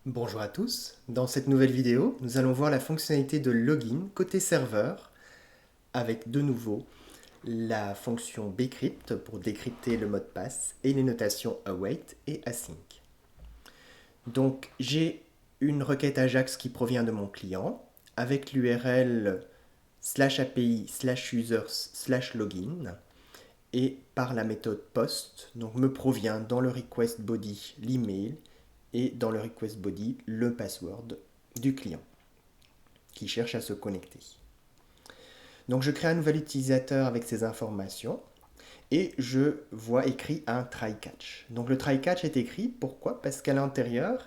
Bonjour à tous, dans cette nouvelle vidéo, nous allons voir la fonctionnalité de login côté serveur avec de nouveau la fonction bcrypt pour décrypter le mot de passe et les notations await et async. Donc j'ai une requête Ajax qui provient de mon client avec l'URL /API/users/login et par la méthode post, donc me provient dans le request body l'email et dans le request body le password du client qui cherche à se connecter. Donc je crée un nouvel utilisateur avec ces informations et je vois écrit un try catch. Donc le try catch est écrit, pourquoi? Parce qu'à l'intérieur,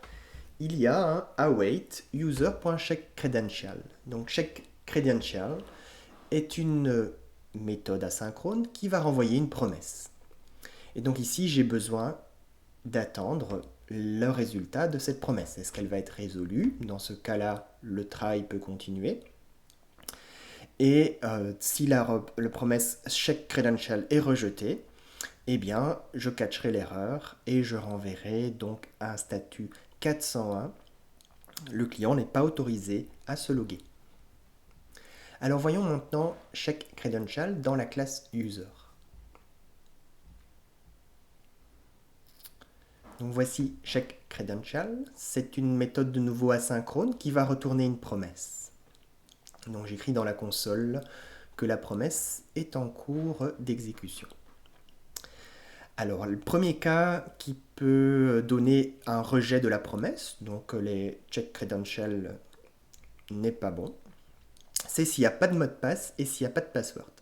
il y a un await user.checkCredential. Donc checkCredential est une méthode asynchrone qui va renvoyer une promesse. Et donc ici, j'ai besoin d'attendre le résultat de cette promesse. Est-ce qu'elle va être résolue? Dans ce cas-là, le try peut continuer. Et si la promesse check credential est rejetée, eh bien, je catcherai l'erreur et je renverrai donc un statut 401. Le client n'est pas autorisé à se loguer. Alors voyons maintenant check credential dans la classe user. Donc voici check credential. C'est une méthode de nouveau asynchrone qui va retourner une promesse. Donc j'écris dans la console que la promesse est en cours d'exécution. Alors le premier cas qui peut donner un rejet de la promesse, donc les check credential n'est pas bon, c'est s'il n'y a pas de mot de passe et s'il n'y a pas de password.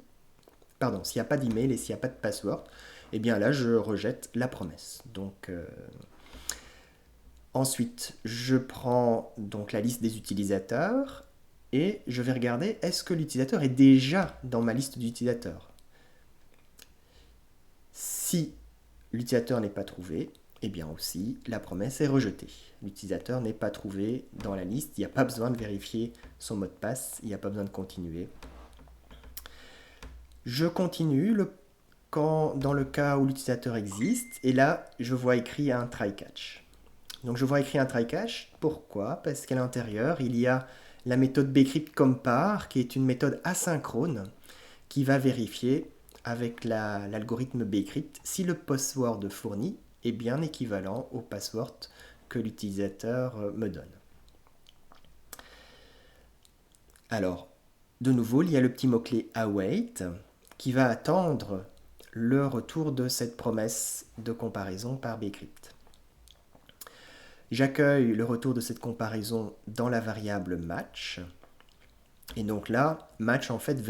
Pardon, s'il n'y a pas d'email et s'il n'y a pas de password, eh bien là je rejette la promesse. Donc ensuite, je prends donc la liste des utilisateurs et je vais regarder est-ce que l'utilisateur est déjà dans ma liste d'utilisateurs. Si l'utilisateur n'est pas trouvé, eh bien aussi la promesse est rejetée. L'utilisateur n'est pas trouvé dans la liste, il n'y a pas besoin de vérifier son mot de passe, il n'y a pas besoin de continuer. Je continue dans le cas où l'utilisateur existe et là je vois écrit un try catch. Donc je vois écrit un try catch. Pourquoi? Parce qu'à l'intérieur, il y a la méthode bcrypt compare, qui est une méthode asynchrone, qui va vérifier avec l'algorithme bcrypt si le password fourni est bien équivalent au password que l'utilisateur me donne. Alors, de nouveau, il y a le petit mot-clé await qui va attendre le retour de cette promesse de comparaison par bcrypt. J'accueille le retour de cette comparaison dans la variable match. Et donc là, match en fait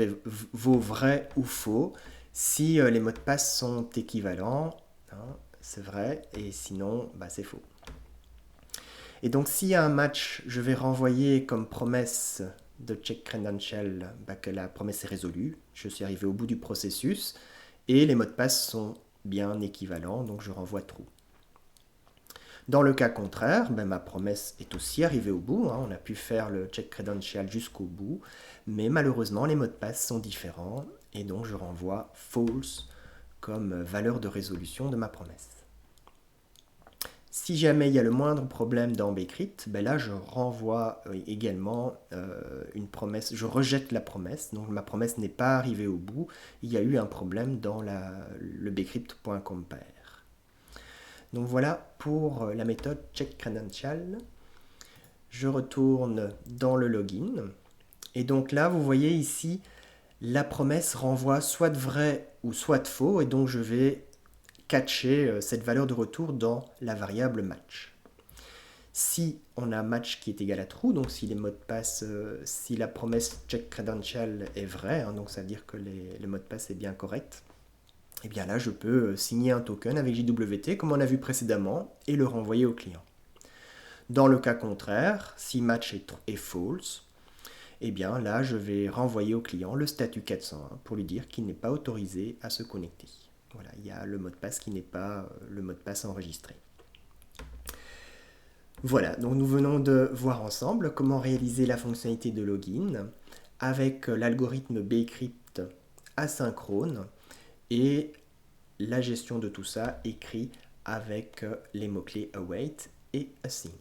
vaut vrai ou faux si les mots de passe sont équivalents. Hein, c'est vrai, et sinon, c'est faux. Et donc s'il y a un match, je vais renvoyer comme promesse de check credential que la promesse est résolue. Je suis arrivé au bout du processus et les mots de passe sont bien équivalents, donc je renvoie true. Dans le cas contraire, ma promesse est aussi arrivée au bout. On a pu faire le check credential jusqu'au bout, mais malheureusement, les mots de passe sont différents et donc je renvoie false comme valeur de résolution de ma promesse. Si jamais il y a le moindre problème dans bcrypt, là je renvoie également une promesse, je rejette la promesse, donc ma promesse n'est pas arrivée au bout, il y a eu un problème dans le bcrypt.compare. Donc voilà pour la méthode checkCredential. Je retourne dans le login. Et donc là, vous voyez ici, la promesse renvoie soit de vrai ou soit de faux. Et donc je vais catcher cette valeur de retour dans la variable match. Si on a match qui est égal à true, donc si les mots de passe, si la promesse checkCredential est vraie, donc ça veut dire que le mot de passe est bien correct, et bien là je peux signer un token avec JWT comme on a vu précédemment et le renvoyer au client. Dans le cas contraire, si match est false, et bien là je vais renvoyer au client le statut 401 pour lui dire qu'il n'est pas autorisé à se connecter. Voilà, il y a le mot de passe qui n'est pas le mot de passe enregistré. Voilà, donc nous venons de voir ensemble comment réaliser la fonctionnalité de login avec l'algorithme bcrypt asynchrone et la gestion de tout ça écrit avec les mots-clés await et async.